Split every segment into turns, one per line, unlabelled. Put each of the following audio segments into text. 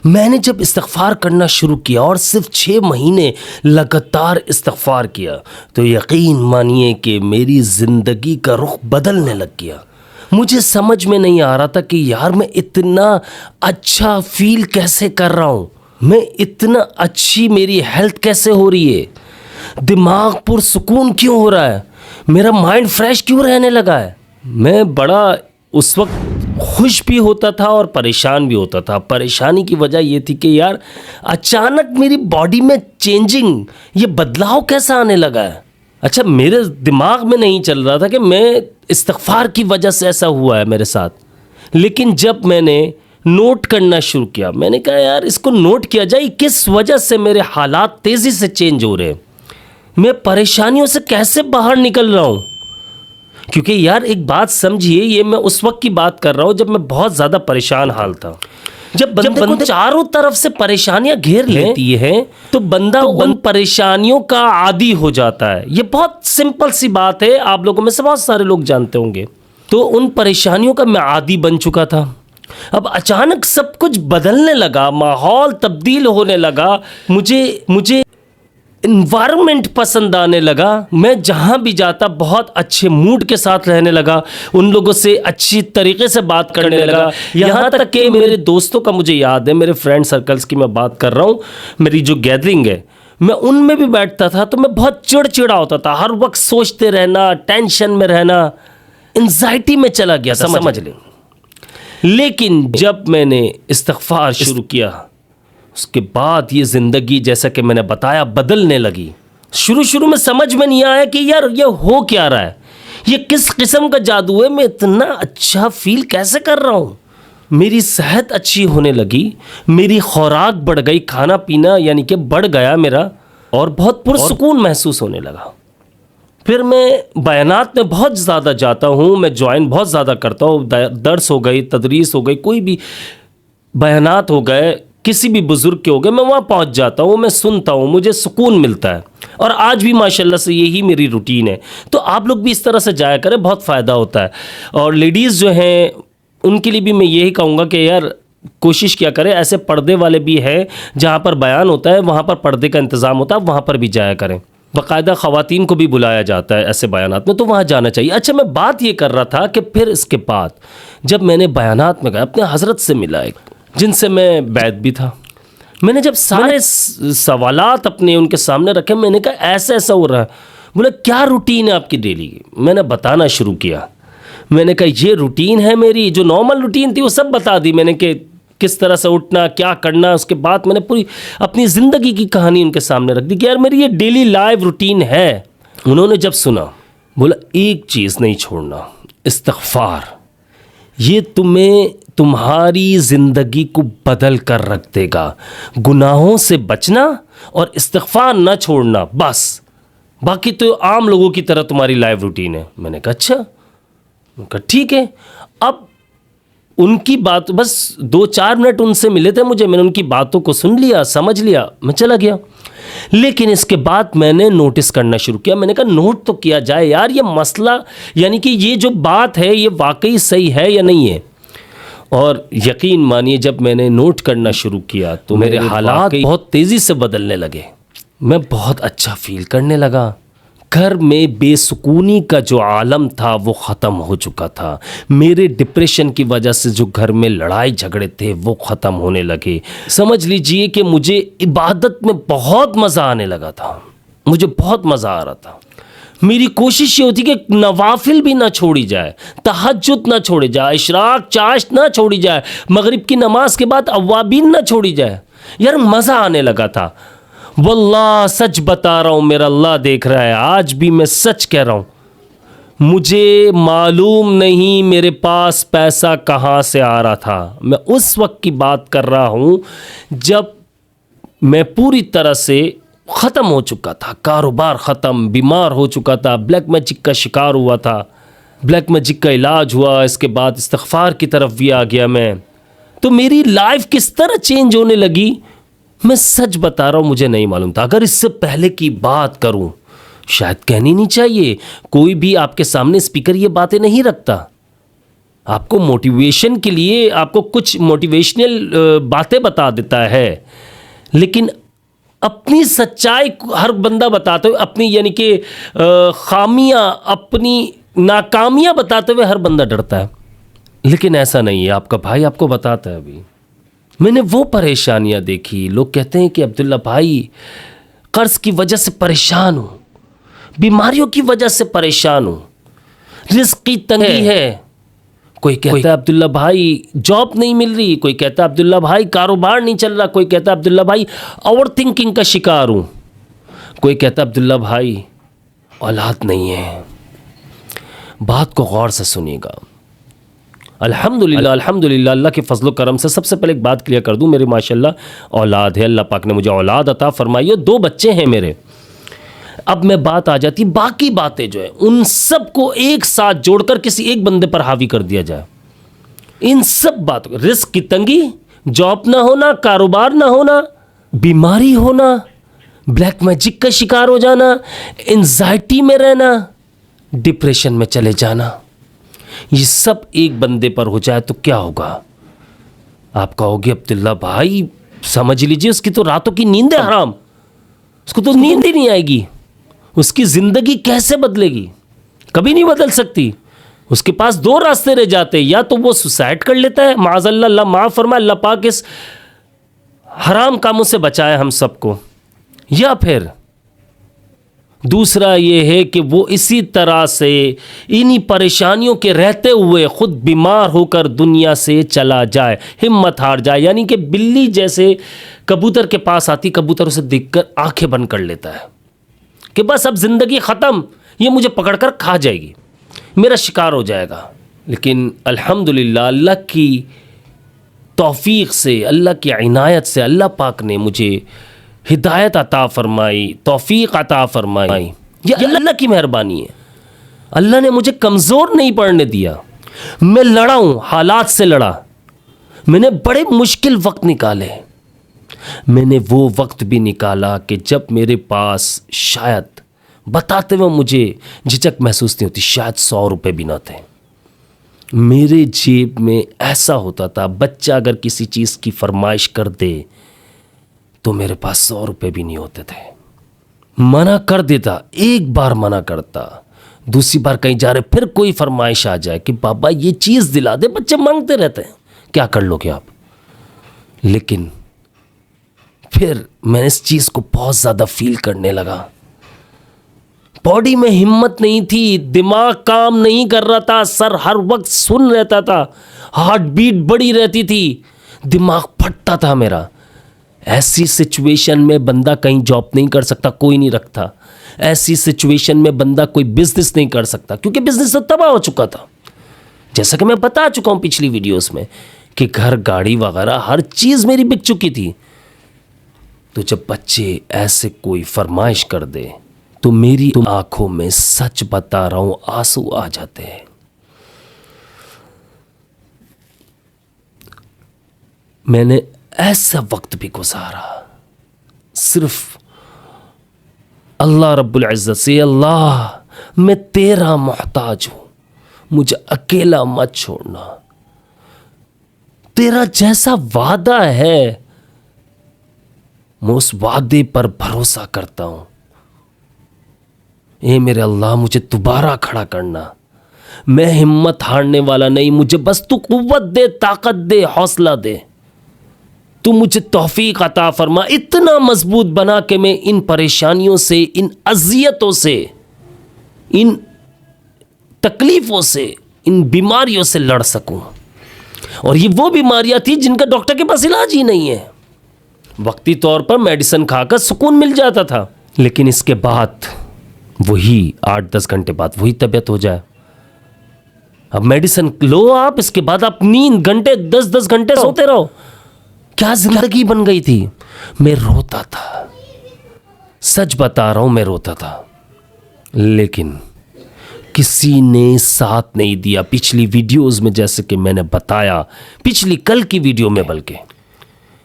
मैंने जब इस्तिग़फ़ार करना शुरू किया और सिर्फ 6 महीने लगातार इस्तिग़फ़ार किया तो यकीन मानिए कि मेरी ज़िंदगी का रुख बदलने लग गया। मुझे समझ में नहीं आ रहा था कि यार मैं इतना अच्छा फील कैसे कर रहा हूँ, मैं इतना अच्छी मेरी हेल्थ कैसे हो रही है, दिमाग पुरसुकून क्यों हो रहा है, मेरा माइंड फ्रेश क्यों रहने लगा है। मैं बड़ा उस वक्त खुश भी होता था और परेशान भी होता था। परेशानी की वजह ये थी कि यार अचानक मेरी बॉडी में चेंजिंग, ये बदलाव कैसा आने लगा है। अच्छा, मेरे दिमाग में नहीं चल रहा था कि मैं इस्तिग़फ़ार की वजह से ऐसा हुआ है मेरे साथ, लेकिन जब मैंने नोट करना शुरू किया, मैंने कहा यार इसको नोट किया जाए, किस वजह से मेरे हालात तेज़ी से चेंज हो रहे हैं, मैं परेशानियों से कैसे बाहर निकल रहा हूँ। क्योंकि यार एक बात समझिए, ये मैं उस वक्त की बात कर रहा हूँ जब मैं बहुत ज़्यादा परेशान हाल था। जब बंदा चारों तरफ से परेशानियां घेर लेती है तो बंदा उन परेशानियों का आदी हो जाता है। ये बहुत सिंपल सी बात है, आप लोगों में से बहुत सारे लोग जानते होंगे। तो उन परेशानियों का मैं आदी बन चुका था। अब अचानक सब कुछ बदलने लगा, माहौल तब्दील होने लगा, मुझे इन्वायरमेंट पसंद आने लगा। मैं जहाँ भी जाता बहुत अच्छे मूड के साथ रहने लगा, उन लोगों से अच्छी तरीके से बात करने लगा। यहाँ तक कि मेरे दोस्तों का मुझे याद है, मेरे फ्रेंड सर्कल्स की मैं बात कर रहा हूँ, मेरी जो गैदरिंग है मैं उनमें भी बैठता था तो मैं बहुत चिड़चिड़ा होता था, हर वक्त सोचते रहना, टेंशन में रहना, एंजाइटी में चला गया, समझ लें। लेकिन जब मैंने इस्तिग़फ़ार शुरू किया उसके बाद ये ज़िंदगी, जैसा कि मैंने बताया, बदलने लगी। शुरू में समझ में नहीं आया कि यार ये हो क्या रहा है, ये किस किस्म का जादू है, मैं इतना अच्छा फील कैसे कर रहा हूँ। मेरी सेहत अच्छी होने लगी, मेरी खुराक बढ़ गई, खाना पीना यानी कि बढ़ गया मेरा, और बहुत पुरसुकून महसूस होने लगा। फिर मैं बयानात में बहुत ज़्यादा जाता हूँ, मैं ज्वाइन बहुत ज़्यादा करता हूँ, दर्स हो गई, तदरीस हो गई, कोई भी बयानात हो गए, किसी भी बुज़ुर्ग के हो गए, मैं वहाँ पहुँच जाता हूँ, मैं सुनता हूँ, मुझे सुकून मिलता है। और आज भी माशाल्लाह से यही मेरी रूटीन है। तो आप लोग भी इस तरह से जाया करें, बहुत फ़ायदा होता है। और लेडीज़ जो हैं उनके लिए भी मैं यही कहूँगा कि यार कोशिश किया करें, ऐसे पर्दे वाले भी हैं जहाँ पर बयान होता है, वहाँ पर पर्दे का इंतज़ाम होता है, वहाँ पर भी जाया करें। बाकायदा ख़वातीन को भी बुलाया जाता है ऐसे बयानात में, तो वहाँ जाना चाहिए। अच्छा, मैं बात ये कर रहा था कि फिर इसके बाद जब मैंने बयानात में गया, अपने हज़रत से मिला, एक जिनसे मैं बैत भी था, मैंने जब सारे सवालात अपने उनके सामने रखे, मैंने कहा ऐसा ऐसा हो रहा है। बोले क्या रूटीन है आपकी डेली की? मैंने बताना शुरू किया। मैंने कहा ये रूटीन है मेरी, जो नॉर्मल रूटीन थी वो सब बता दी मैंने कि किस तरह से उठना, क्या करना। उसके बाद मैंने पूरी अपनी ज़िंदगी की कहानी उनके सामने रख दी कि यार मेरी ये डेली लाइव रूटीन है। उन्होंने जब सुना, बोला एक चीज़ नहीं छोड़ना, इस्तिग़फ़ार, ये तुम्हें तुम्हारी ज़िंदगी को बदल कर रख देगा। गुनाहों से बचना और इस्तिग़फ़ार ना छोड़ना, बस, बाकी तो आम लोगों की तरह तुम्हारी लाइव रूटीन है। मैंने कहा अच्छा, मैंने कहा ठीक है। अब उनकी बात, बस 2-4 मिनट उनसे मिले थे मुझे, मैंने उनकी बातों को सुन लिया, समझ लिया, मैं चला गया। लेकिन इसके बाद मैंने नोटिस करना शुरू किया। मैंने कहा नोट तो किया जाए यार, ये मसला यानी कि ये जो बात है ये वाकई सही है या नहीं है। और यकीन मानिए जब मैंने नोट करना शुरू किया तो मेरे हालात बहुत तेज़ी से बदलने लगे। मैं बहुत अच्छा फील करने लगा। घर में बेसुकूनी का जो आलम था वो ख़त्म हो चुका था। मेरे डिप्रेशन की वजह से जो घर में लड़ाई झगड़े थे वो ख़त्म होने लगे। समझ लीजिए कि मुझे इबादत में बहुत मज़ा आने लगा था, मुझे बहुत मज़ा आ रहा था। मेरी कोशिश ये होती कि नवाफिल भी ना छोड़ी जाए, तहज्जुद ना छोड़ी जाए, इशराक चाश्त ना छोड़ी जाए, मगरिब की नमाज के बाद अव्वाबीन ना छोड़ी जाए। यार मज़ा आने लगा था। वल्लाह सच बता रहा हूँ, मेरा अल्लाह देख रहा है, आज भी मैं सच कह रहा हूँ। मुझे मालूम नहीं मेरे पास पैसा कहाँ से आ रहा था। मैं उस वक्त की बात कर रहा हूँ जब मैं पूरी तरह से ख़त्म हो चुका था, कारोबार ख़त्म, बीमार हो चुका था, ब्लैक मैजिक का शिकार हुआ था, ब्लैक मैजिक का इलाज हुआ, इसके बाद इस्तिग़फ़ार की तरफ भी आ गया मैं। तो मेरी लाइफ किस तरह चेंज होने लगी, मैं सच बता रहा हूँ, मुझे नहीं मालूम था। अगर इससे पहले की बात करूँ, शायद कहनी नहीं चाहिए, कोई भी आपके सामने स्पीकर ये बातें नहीं रखता, आपको मोटिवेशन के लिए आपको कुछ मोटिवेशनल बातें बता देता है, लेकिन अपनी सच्चाई हर बंदा बताते हुए, अपनी यानी कि खामियां, अपनी नाकामियां बताते हुए हर बंदा डरता है। लेकिन ऐसा नहीं है, आपका भाई आपको बताता है। अभी मैंने वो परेशानियां देखी, लोग कहते हैं कि अब्दुल्ला भाई कर्ज की वजह से परेशान हूँ, बीमारियों की वजह से परेशान हूँ, रिस्क की तंगी है। कोई कहता है अब्दुल्ला भाई जॉब नहीं मिल रही, कोई कहता है अब्दुल्ला भाई कारोबार नहीं चल रहा, कोई कहता है अब्दुल्ला भाई ओवर थिंकिंग का शिकार हूँ, कोई कहता है अब्दुल्ला भाई औलाद नहीं है। बात को गौर से सुनिएगा। अल्हम्दुलिल्लाह अल्हम्दुलिल्लाह, अल्लाह के फजलो करम से सबसे पहले एक बात क्लियर कर दूं, मेरे माशाल्लाह औलाद है, अल्लाह पाक ने मुझे औलाद अता फरमाई है, 2 बच्चे हैं मेरे। अब मैं बात आ जाती, बाकी बातें जो है उन सब को एक साथ जोड़कर किसी एक बंदे पर हावी कर दिया जाए। इन सब बातों, रिस्क की तंगी, जॉब ना होना, कारोबार ना होना, बीमारी होना, ब्लैक मैजिक का शिकार हो जाना, एंजाइटी में रहना, डिप्रेशन में चले जाना, ये सब एक बंदे पर हो जाए तो क्या होगा? आप कहोगे अब्दुल्ला भाई समझ लीजिए उसकी तो रातों की नींद है हराम, उसको तो नींद ही नहीं आएगी, उसकी जिंदगी कैसे बदलेगी? कभी नहीं बदल सकती। उसके पास 2 रास्ते रह जाते हैं, या तो वो सुसाइड कर लेता है, माज़अल्लाह, अल्लाह माफ़ फरमाए, अल्लाह पाक इस हराम कामों से बचाए हम सबको, या फिर दूसरा ये है कि वो इसी तरह से इन्हीं परेशानियों के रहते हुए खुद बीमार होकर दुनिया से चला जाए, हिम्मत हार जाए। यानी कि बिल्ली जैसे कबूतर के पास आती, कबूतर उसे देखकर आंखें बंद कर लेता है कि बस अब ज़िंदगी ख़त्म, ये मुझे पकड़कर खा जाएगी, मेरा शिकार हो जाएगा। लेकिन अल्हम्दुलिल्लाह अल्लाह की तौफीक से, अल्लाह की इनायत से अल्लाह पाक ने मुझे हिदायत अता फरमाई, तौफीक अता फरमाई। ये अल्लाह की मेहरबानी है। अल्लाह ने मुझे कमज़ोर नहीं पड़ने दिया। मैं लड़ा हूँ, हालात से लड़ा, मैंने बड़े मुश्किल वक्त निकाले। मैंने वो वक्त भी निकाला कि जब मेरे पास शायद, बताते हुए मुझे झिझक महसूस नहीं होती, शायद 100 रुपये भी ना थे। मेरे जेब में ऐसा होता था, बच्चा अगर किसी चीज़ की फरमाइश कर दे तो मेरे पास 100 रुपये भी नहीं होते थे। मना कर देता, एक बार मना करता, दूसरी बार कहीं जा रहे फिर कोई फरमाइश आ जाए कि बाबा ये चीज़ दिला दे, बच्चे मांगते रहते हैं, क्या कर लोगे आप। लेकिन फिर मैं इस चीज़ को बहुत ज़्यादा फील करने लगा। बॉडी में हिम्मत नहीं थी, दिमाग काम नहीं कर रहा था, सर हर वक्त सुन रहता था, हार्ट बीट बढ़ी रहती थी, दिमाग फटता था मेरा। ऐसी सिचुएशन में बंदा कहीं जॉब नहीं कर सकता, कोई नहीं रखता। ऐसी सिचुएशन में बंदा कोई बिजनेस नहीं कर सकता, क्योंकि बिजनेस तो तबाह हो चुका था। जैसा कि मैं बता चुका हूं पिछली वीडियोस में कि घर, गाड़ी वगैरह हर चीज़ मेरी बिक चुकी थी। तो जब बच्चे ऐसे कोई फरमाइश कर दे तो मेरी आंखों में, सच बता रहा हूं, आंसू आ जाते हैं। मैंने ऐसा वक्त भी गुजारा, सिर्फ अल्लाह रब्बुल इज़्ज़त से, अल्लाह मैं तेरा मोहताज हूं, मुझे अकेला मत छोड़ना, तेरा जैसा वादा है मैं उस वादे पर भरोसा करता हूं। ए मेरे अल्लाह मुझे दोबारा खड़ा करना, मैं हिम्मत हारने वाला नहीं, मुझे बस तू कुव्वत दे, ताकत दे, हौसला दे, तू मुझे तौफीक अता फरमा, इतना मजबूत बना कि मैं इन परेशानियों से, इन अजियतों से, इन तकलीफ़ों से, इन बीमारियों से लड़ सकूं। और ये वो बीमारियां थी जिनका डॉक्टर के पास इलाज ही नहीं है। वक्ती तौर पर मेडिसिन खाकर सुकून मिल जाता था, लेकिन इसके बाद वही 8-10 घंटे बाद वही तबीयत हो जाए। अब मेडिसिन लो आप, इसके बाद आप नींद घंटे 10-10 घंटे सोते रहो। क्या जिंदगी बन गई थी। मैं रोता था, सच बता रहा हूं, मैं रोता था, लेकिन किसी ने साथ नहीं दिया। पिछली वीडियोस में जैसे कि मैंने बताया, पिछली कल की वीडियो में, बल्कि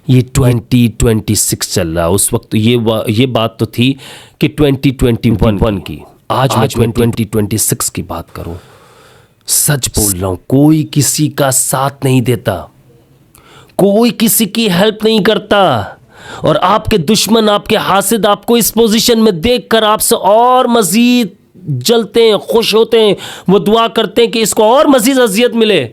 ये 2026 चल रहा, उस वक्त ये बात तो थी कि 2021 की, आज मैं 2026 की बात करूं। सच बोल रहा हूं, कोई किसी का साथ नहीं देता, कोई किसी की हेल्प नहीं करता, और आपके दुश्मन, आपके हासिद आपको इस पोजीशन में देखकर आपसे और मजीद जलते हैं, खुश होते हैं, वो दुआ करते हैं कि इसको और मजीद अजियत मिले।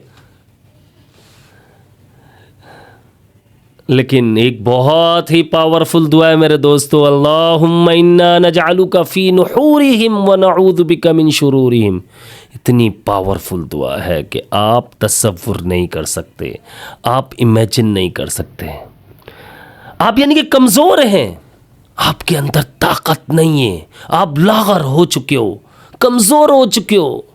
लेकिन एक बहुत ही पावरफुल दुआ है मेरे दोस्तों, अल्लाहुम्मा इन्ना नजअलुका फी नुहूरिहिम व नऊज़ु बिका मिन शुरूरिहिम। इतनी पावरफुल दुआ है कि आप तसव्वुर नहीं कर सकते, आप इमेजिन नहीं कर सकते। आप यानी कि कमज़ोर हैं, आपके अंदर ताकत नहीं है, आप लागर हो चुके हो, कमज़ोर हो चुके हो।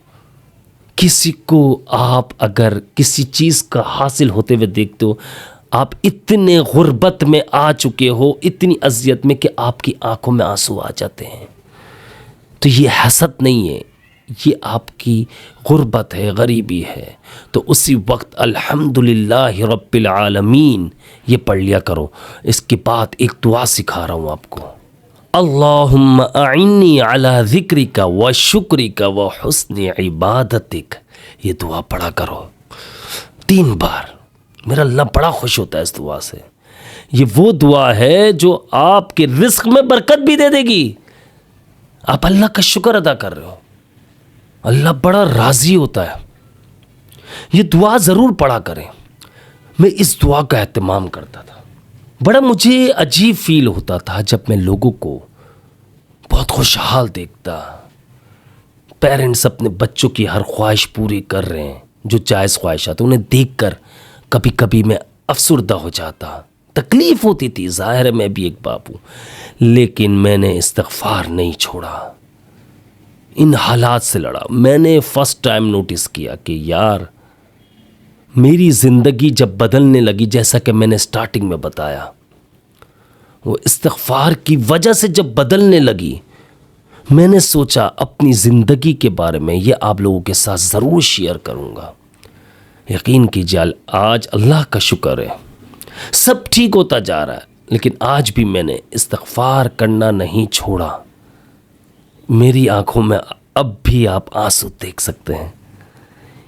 किसी को आप अगर किसी चीज़ का हासिल होते हुए देखते हो, आप इतने गुर्बत में आ चुके हो, इतनी अजियत में कि आपकी आंखों में आंसू आ जाते हैं। तो ये हसद नहीं है, ये आपकी गुर्बत है, गरीबी है। तो उसी वक्त अल्हम्दुलिल्लाह रब्बिल आलमीन ये पढ़ लिया करो। इसके बाद एक दुआ सिखा रहा हूँ आपको, अल्लाहुम्मा अइन्नी अला ज़िक्रिका व शुक्रिका व हुस्नि इबादतिक। ये दुआ पढ़ा करो 3 बार। मेरा अल्लाह बड़ा खुश होता है इस दुआ से। ये वो दुआ है जो आपके रिस्क में बरकत भी दे देगी। आप अल्लाह का शुक्र अदा कर रहे हो, अल्लाह बड़ा राज़ी होता है। ये दुआ ज़रूर पढ़ा करें। मैं इस दुआ का एहतमाम करता था। बड़ा मुझे अजीब फील होता था जब मैं लोगों को बहुत खुशहाल देखता, पेरेंट्स अपने बच्चों की हर ख्वाहिश पूरी कर रहे हैं, जो जायज़ ख्वाहिशात, उन्हें देखकर कभी कभी मैं अफसुर्दा हो जाता, तकलीफ़ होती थी। ज़ाहिर है मैं भी एक बाप हूँ, लेकिन मैंने इस्तिग़फ़ार नहीं छोड़ा, इन हालात से लड़ा। मैंने फ़र्स्ट टाइम नोटिस किया कि यार मेरी ज़िंदगी जब बदलने लगी, जैसा कि मैंने स्टार्टिंग में बताया, वो इस्तिग़फ़ार की वजह से जब बदलने लगी, मैंने सोचा अपनी ज़िंदगी के बारे में ये आप लोगों के साथ ज़रूर शेयर करूँगा। यकीन कीजिए आज अल्लाह का शुक्र है सब ठीक होता जा रहा है, लेकिन आज भी मैंने इस्तिग़फ़ार करना नहीं छोड़ा। मेरी आंखों में अब भी आप आंसू देख सकते हैं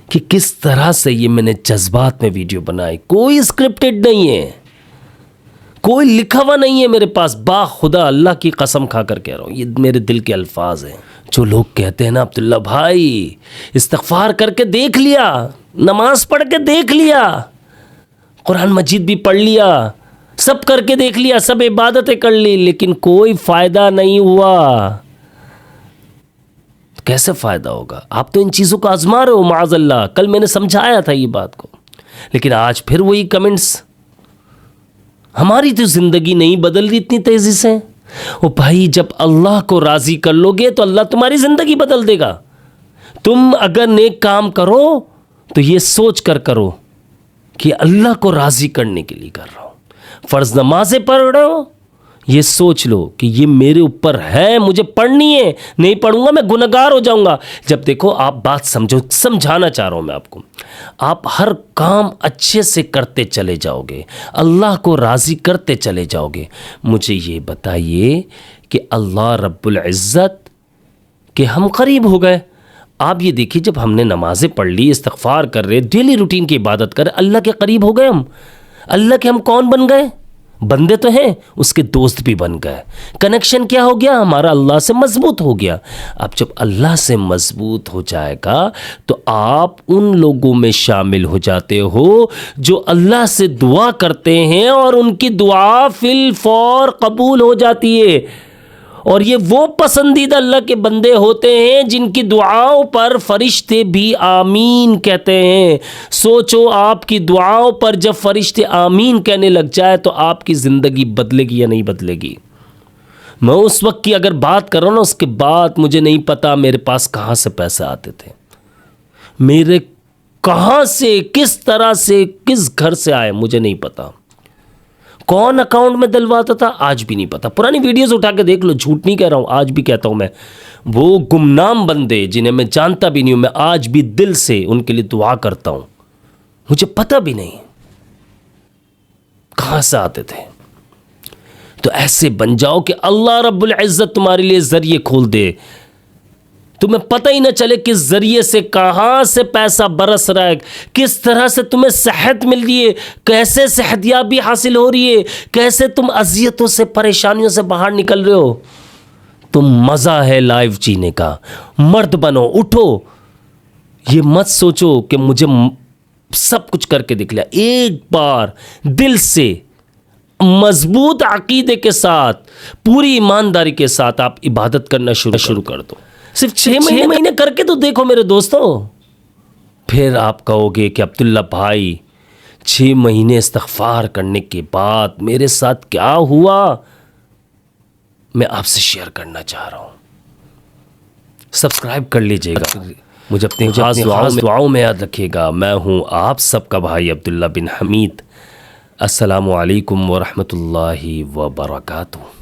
कि किस तरह से ये मैंने जज्बात में वीडियो बनाई। कोई स्क्रिप्टेड नहीं है, कोई लिखा हुआ नहीं है मेरे पास। खुदा अल्लाह की कसम खाकर कह रहा हूँ, ये मेरे दिल के अल्फाज हैं। जो लोग कहते हैं ना, अब्दुल्ला भाई इस्तिग़फ़ार करके देख लिया, नमाज पढ़ के देख लिया, कुरान मजीद भी पढ़ लिया, सब करके देख लिया, सब इबादतें कर ली, लेकिन कोई फ़ायदा नहीं हुआ। कैसे फ़ायदा होगा? आप तो इन चीज़ों को आजमा रहे हो माज़अल्लाह। कल मैंने समझाया था ये बात को, लेकिन आज फिर वही कमेंट्स। हमारी तो ज़िंदगी नहीं बदल रही इतनी तेज़ी से। ओ भाई, जब अल्लाह को राज़ी कर लोगे तो अल्लाह तुम्हारी ज़िंदगी बदल देगा। तुम अगर नेक काम करो तो ये सोच कर करो कि अल्लाह को राज़ी करने के लिए कर रहा हूँ। फ़र्ज़ नमाज़ें पढ़ रहे हो, ये सोच लो कि ये मेरे ऊपर है, मुझे पढ़नी है, नहीं पढ़ूंगा मैं गुनहगार हो जाऊंगा। जब देखो आप बात समझो, समझाना चाह रहा हूँ मैं आपको, आप हर काम अच्छे से करते चले जाओगे, अल्लाह को राज़ी करते चले जाओगे। मुझे ये बताइए कि अल्लाह रब्बुल इज़्ज़त के हम करीब हो गए। आप ये देखिए, जब हमने नमाज़ें पढ़ ली, इस्तिग़फ़ार कर रहे, डेली रूटीन की इबादत कर रहे, अल्लाह के करीब हो गए हम। अल्लाह के हम कौन बन गए? बंदे तो हैं, उसके दोस्त भी बन गए। कनेक्शन क्या हो गया? हमारा अल्लाह से मजबूत हो गया। अब जब अल्लाह से मजबूत हो जाएगा तो आप उन लोगों में शामिल हो जाते हो जो अल्लाह से दुआ करते हैं और उनकी दुआ फिल फौर कबूल हो जाती है। और ये वो पसंदीदा अल्लाह के बंदे होते हैं जिनकी दुआओं पर फरिश्ते भी आमीन कहते हैं। सोचो, आपकी दुआओं पर जब फरिश्ते आमीन कहने लग जाए तो आपकी ज़िंदगी बदलेगी या नहीं बदलेगी? मैं उस वक्त की अगर बात कर रहा हूँ ना, उसके बाद मुझे नहीं पता मेरे पास कहाँ से पैसे आते थे, मेरे कहाँ से, किस तरह से, किस घर से आए मुझे नहीं पता, कौन अकाउंट में डलवाता था आज भी नहीं पता। पुरानी वीडियोस उठा के देख लो, झूठ नहीं कह रहा हूँ, आज भी कहता हूँ मैं। वो गुमनाम बंदे जिन्हें मैं जानता भी नहीं हूँ, मैं आज भी दिल से उनके लिए दुआ करता हूँ। मुझे पता भी नहीं कहाँ से आते थे। तो ऐसे बन जाओ कि अल्लाह रब्बुल इज़्ज़त तुम्हारे लिए ज़रिए खोल दे तुम्हें पता ही ना चले किस जरिए से कहाँ से पैसा बरस रहा है, किस तरह से तुम्हें सेहत मिल रही है, कैसे सेहतयाबी हासिल हो रही है, कैसे तुम अजियतों से परेशानियों से बाहर निकल रहे हो। तो मज़ा है लाइफ जीने का। मर्द बनो, उठो। ये मत सोचो कि मुझे सब कुछ करके दिख लिया। एक बार दिल से मजबूत अकीदे के साथ, पूरी ईमानदारी के साथ आप इबादत करना शुरू कर दो। सिर्फ 6 महीने करके तो देखो मेरे दोस्तों। फिर आप कहोगे कि अब्दुल्ला भाई 6 महीने इस्तग़फ़ार करने के बाद मेरे साथ क्या हुआ, मैं आपसे शेयर करना चाह रहा हूँ। सब्सक्राइब कर लीजिएगा, मुझे अपनी खास दुआओं में याद रखिएगा। मैं हूँ आप सबका भाई अब्दुल्ला बिन हमीद। अस्सलामु अलैकुम व रहमतुल्लाहि व बरकातुहू।